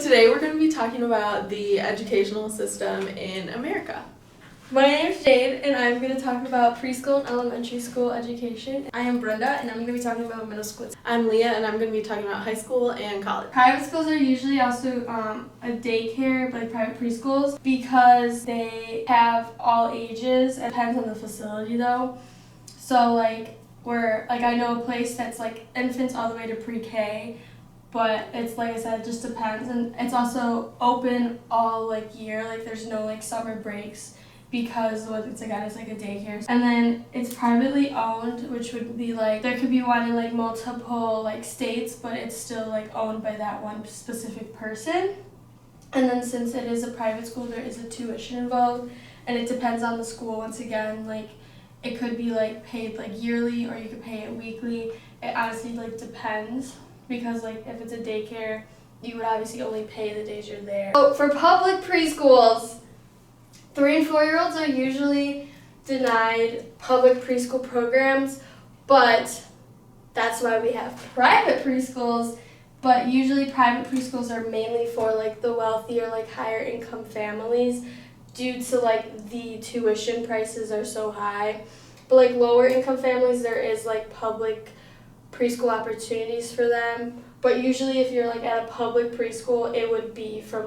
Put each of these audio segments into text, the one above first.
today we're going to be talking about the educational system in America. My name is Jade, and I'm going to talk about preschool and elementary school education. I am Brenda, and I'm going to be talking about middle school. I'm Leah, and I'm going to be talking about high school and college. Private schools are usually also a daycare, like private preschools, because they have all ages. It depends on the facility, though. So, I know a place that's like infants all the way to pre-K, but it's like I said, it just depends, and it's also open all year. There's no summer breaks, because it's like a daycare. And then it's privately owned, which would be there could be one in multiple states, but it's still owned by that one specific person. And then since it is a private school, there is a tuition involved, and it depends on the school. Once again, it could be paid yearly, or you could pay it weekly. It honestly depends, because if it's a daycare, you would obviously only pay the days you're there. So for public preschools, 3 and 4-year-olds are usually denied public preschool programs, but that's why we have private preschools. But usually private preschools are mainly for the wealthier, higher income families, due to the tuition prices are so high. But lower income families, there is public preschool opportunities for them. But usually if you're at a public preschool, it would be from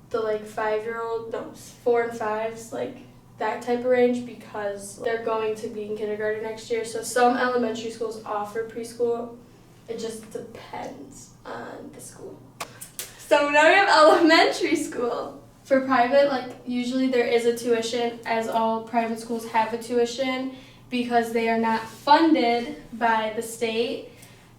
the 5-year-old, no, 4 and 5s, that type of range, because they're going to be in kindergarten next year. So some elementary schools offer preschool. It just depends on the school. So now we have elementary school. For private, usually there is a tuition, as all private schools have a tuition, because they are not funded by the state.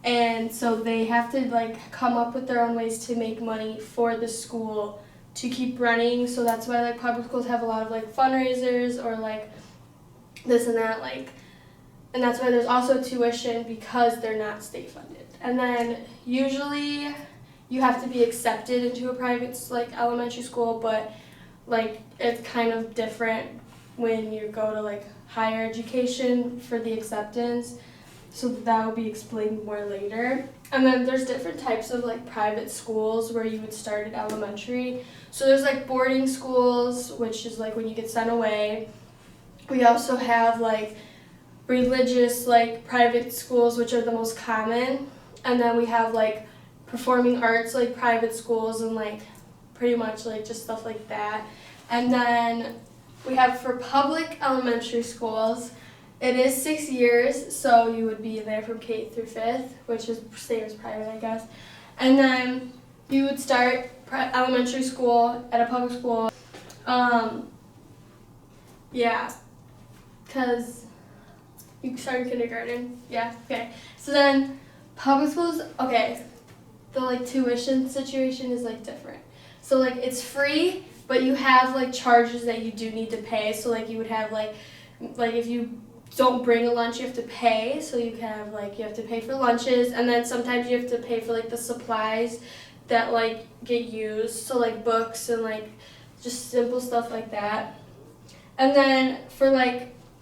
And so they have to come up with their own ways to make money for the school to keep running. So that's why public schools have a lot of fundraisers, or this and that, and that's why there's also tuition, because they're not state funded. And then usually you have to be accepted into a private elementary school, but it's kind of different when you go to higher education for the acceptance. So that will be explained more later. And then there's different types of private schools where you would start at elementary. So there's boarding schools, which is when you get sent away. We also have religious private schools, which are the most common. And then we have performing arts private schools, and pretty much just stuff like that. And then we have for public elementary schools, it is 6 years, so you would be there from K through 5th, which is same as private, I guess. And then you would start elementary school at a public school. Yeah, because you start in kindergarten. Yeah, okay. So then public schools, okay, the tuition situation is different. So it's free, but you have charges that you do need to pay. So you would have if you don't bring a lunch, you have to pay. So you have you have to pay for lunches, and then sometimes you have to pay for the supplies that get used. So books and just simple stuff like that. And then for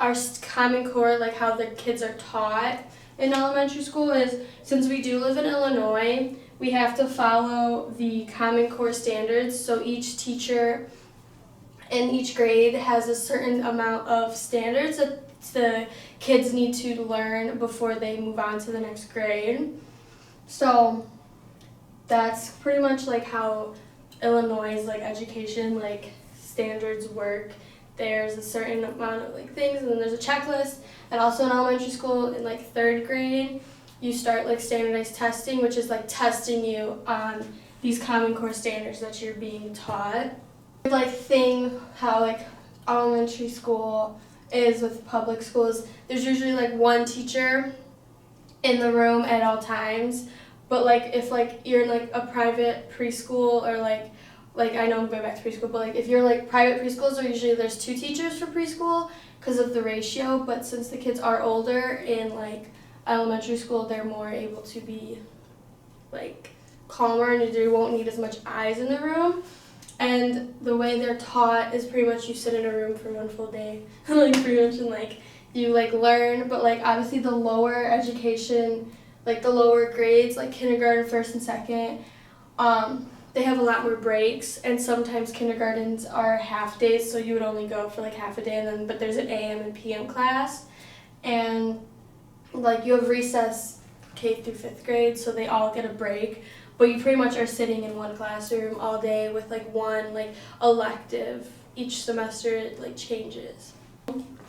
our Common Core, how the kids are taught in elementary school is, since we do live in Illinois, we have to follow the Common Core standards. So each teacher in each grade has a certain amount of standards that the kids need to learn before they move on to the next grade. So that's pretty much how Illinois' education standards work. There's a certain amount of things, and then there's a checklist. And also in elementary school, in 3rd grade, you start standardized testing, which is testing you on these Common Core standards that you're being taught. Thing how elementary school is with public schools, there's usually one teacher in the room at all times. But if you're in a private preschool, or I know I'm going back to preschool, but if you're private preschools, are usually there's 2 teachers for preschool because of the ratio. But since the kids are older in elementary school, they're more able to be calmer, and you won't need as much eyes in the room. And the way they're taught is pretty much you sit in a room for one full day, pretty much, and you learn. But obviously the lower education, the lower grades, kindergarten, 1st and 2nd, they have a lot more breaks, and sometimes kindergartens are half days, so you would only go for like half a day, and then but there's an AM and PM class, and like you have recess K through 5th grade, so they all get a break, but you pretty much are sitting in one classroom all day with like one like elective. Each semester it like changes.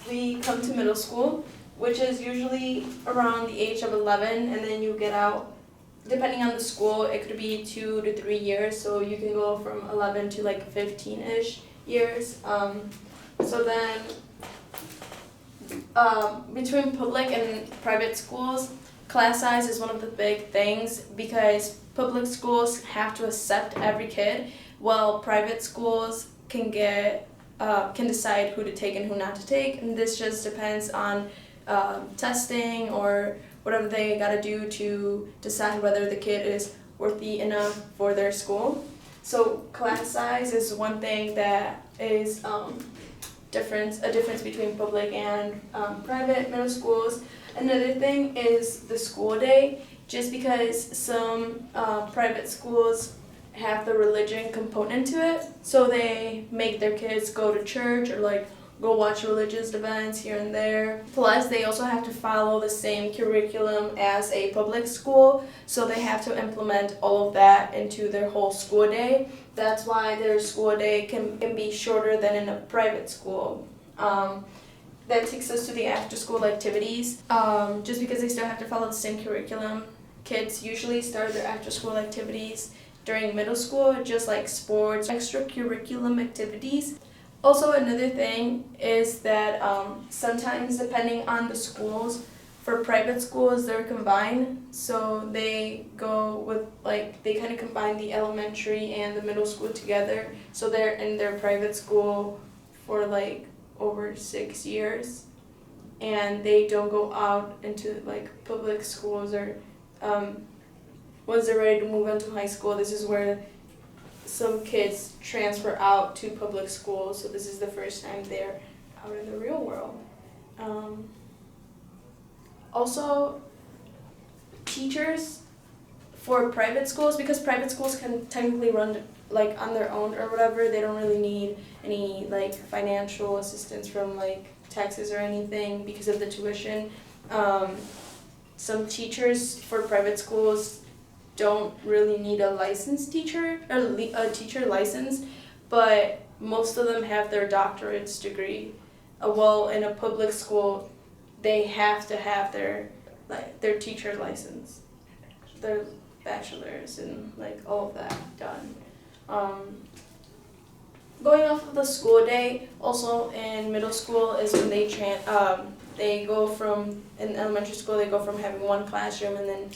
We come to middle school, which is usually around the age of 11, and then you get out. Depending on the school, it could be 2 to 3 years, so you can go from 11 to like 15-ish years. So then, between public and private schools, class size is one of the big things because public schools have to accept every kid, while private schools can decide who to take and who not to take, and this just depends on testing or whatever they gotta do to decide whether the kid is worthy enough for their school. So class size is one thing that is a difference between public and private middle schools. Another thing is the school day, just because some private schools have the religion component to it, so they make their kids go to church or like go watch religious events here and there. Plus, they also have to follow the same curriculum as a public school, so they have to implement all of that into their whole school day. That's why their school day can be shorter than in a private school. That takes us to the after-school activities. Just because they still have to follow the same curriculum, kids usually start their after-school activities during middle school, just like sports, extracurriculum activities. Also, another thing is that sometimes, depending on the schools, for private schools, they're combined. So they go with, like, they kind of combine the elementary and the middle school together. So they're in their private school for, like, over 6 years. And they don't go out into, like, public schools or once they're ready to move into high school. This is where some kids transfer out to public schools, so this is the first time they're out in the real world. Also, teachers for private schools, because private schools can technically run like on their own or whatever, they don't really need any like financial assistance from like taxes or anything because of the tuition. Some teachers for private schools don't really need a licensed teacher or a teacher license, but most of them have their doctorate's degree. Well, in a public school, they have to have their teacher license, their bachelor's and like all of that done. Going off of the school day, also in middle school is when they go from, in elementary school, they go from having one classroom and then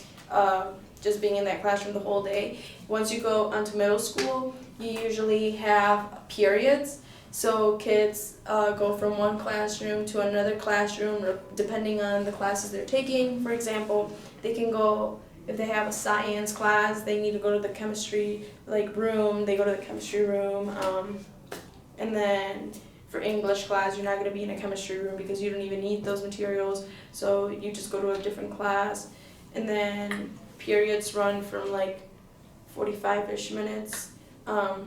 just being in that classroom the whole day. Once you go onto middle school, you usually have periods. So kids go from one classroom to another classroom, or depending on the classes they're taking. For example, they can go, if they have a science class, they need to go to the chemistry room, they go to the chemistry room. And then for English class, you're not going to be in a chemistry room because you don't even need those materials, so you just go to a different class. And then periods run from like 45-ish minutes.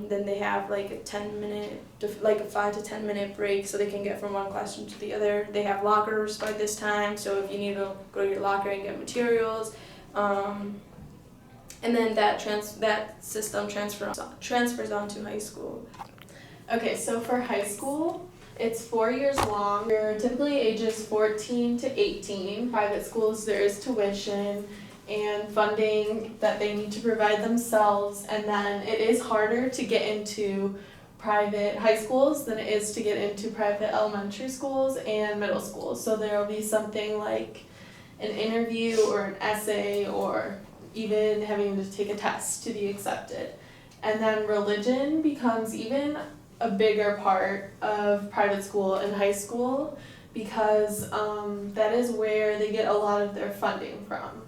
Then they have like a 5 to 10 minute break so they can get from one classroom to the other. They have lockers by this time, so if you need to go to your locker and get materials. And then that system transfers on to high school. Okay, so for high school, it's 4 years long. They're typically ages 14 to 18. Private schools, there is tuition and funding that they need to provide themselves, and then it is harder to get into private high schools than it is to get into private elementary schools and middle schools. So there will be something like an interview or an essay or even having to take a test to be accepted. And then religion becomes even a bigger part of private school and high school because that is where they get a lot of their funding from.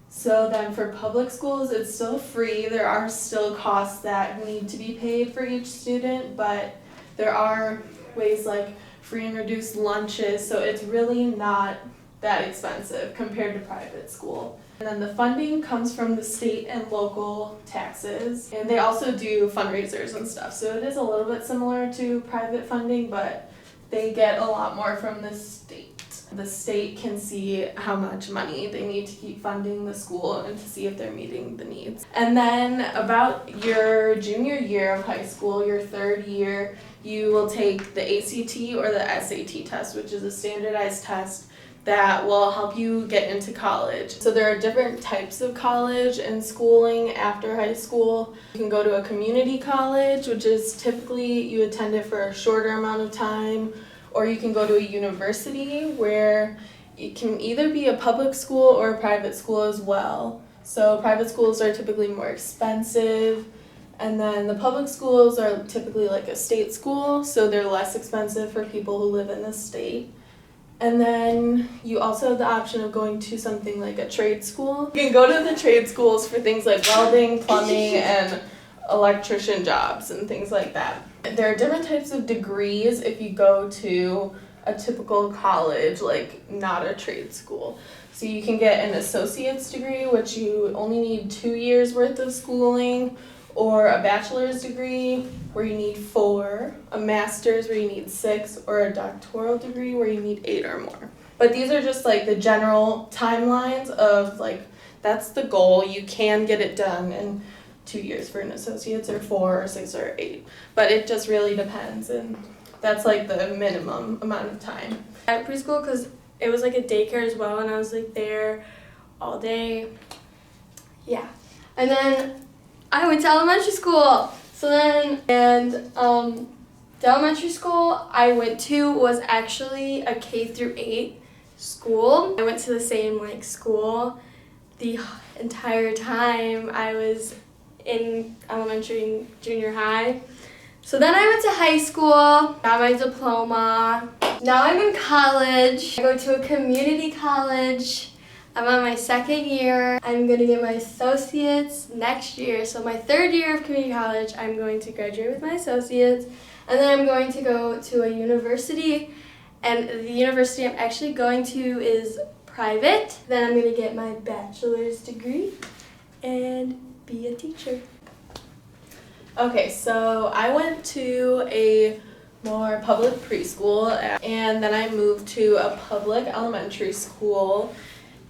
So then for public schools, it's still free. There are still costs that need to be paid for each student, but there are ways like free and reduced lunches, so it's really not that expensive compared to private school. And then the funding comes from the state and local taxes. And they also do fundraisers and stuff. So it is a little bit similar to private funding, but they get a lot more from the state. The state can see how much money they need to keep funding the school and to see if they're meeting the needs. And then about your junior year of high school, your third year, you will take the ACT or the SAT test, which is a standardized test that will help you get into college. So there are different types of college and schooling after high school. You can go to a community college, which is typically you attend it for a shorter amount of time, or you can go to a university where it can either be a public school or a private school as well. So private schools are typically more expensive, and then the public schools are typically like a state school, so they're less expensive for people who live in the state. And then you also have the option of going to something like a trade school. You can go to the trade schools for things like welding, plumbing, and electrician jobs and things like that. There are different types of degrees if you go to a typical college, like not a trade school. So you can get an associate's degree, which you only need 2 years worth of schooling, or a bachelor's degree where you need 4, a master's where you need 6, or a doctoral degree where you need 8 or more. But these are just like the general timelines of like, that's the goal. You can get it done in 2 years for an associate's, or 4 or 6 or 8. But it just really depends, and that's like the minimum amount of time. At preschool, because it was like a daycare as well, and I was like there all day. Yeah. And then I went to elementary school. So then, the elementary school I went to was actually a K through 8 school. I went to the same like school the entire time I was in elementary and junior high. So then I went to high school, got my diploma. Now I'm in college. I go to a community college. I'm on my 2nd year. I'm going to get my associates next year. So my 3rd year of community college, I'm going to graduate with my associates. And then I'm going to go to a university. And the university I'm actually going to is private. Then I'm going to get my bachelor's degree and be a teacher. Okay, so I went to a more public preschool, and then I moved to a public elementary school.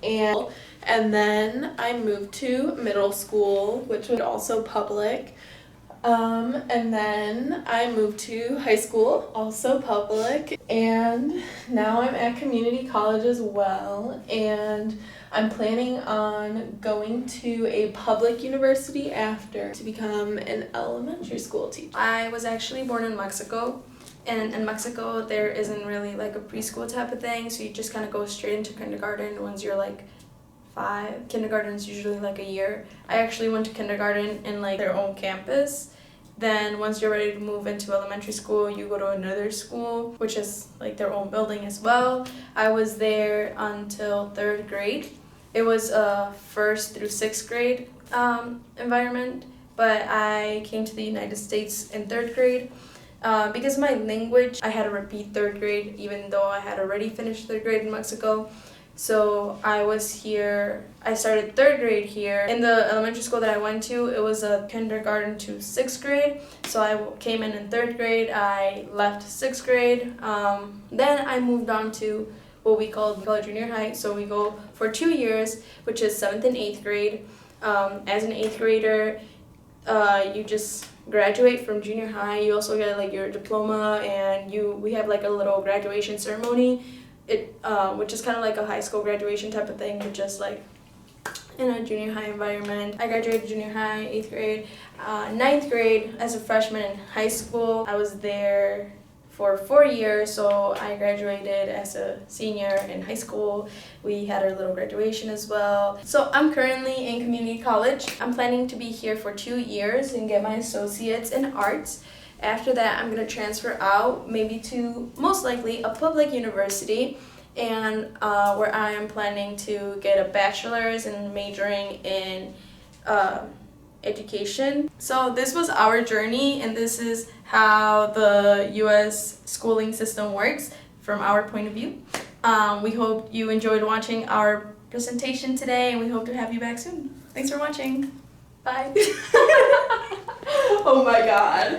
And then I moved to middle school, which was also public. And then I moved to high school, also public. And now I'm at community college as well. And I'm planning on going to a public university after to become an elementary school teacher. I was actually born in Mexico. And in Mexico, there isn't really like a preschool type of thing, so you just kind of go straight into kindergarten once you're like 5. Kindergarten is usually like a year. I actually went to kindergarten in like their own campus. Then once you're ready to move into elementary school, you go to another school, which is like their own building as well. I was there until 3rd grade. It was a 1st through 6th grade environment, but I came to the United States in 3rd grade. Because of my language, I had to repeat 3rd grade even though I had already finished 3rd grade in Mexico. So I started 3rd grade here. In the elementary school that I went to, it was a kindergarten to 6th grade. So I came in 3rd grade, I left 6th grade. Then I moved on to what we call junior high. So we go for 2 years, which is 7th and 8th grade. As an 8th grader, you just graduate from junior high. You also get like your diploma, and we have like a little graduation ceremony, which is kind of like a high school graduation type of thing, but just like in a junior high environment. I graduated junior high, 8th grade, 9th grade as a freshman in high school. I was there for 4 years, so I graduated as a senior in high school. We had our little graduation as well. So I'm currently in community college. I'm planning to be here for 2 years and get my associates in arts. After that, I'm going to transfer out, maybe to most likely a public university, and where I am planning to get a bachelor's and majoring in education. So this was our journey, and this is how the U.S. schooling system works from our point of view. We hope you enjoyed watching our presentation today, and we hope to have you back soon. Thanks for watching. Bye. Oh my god.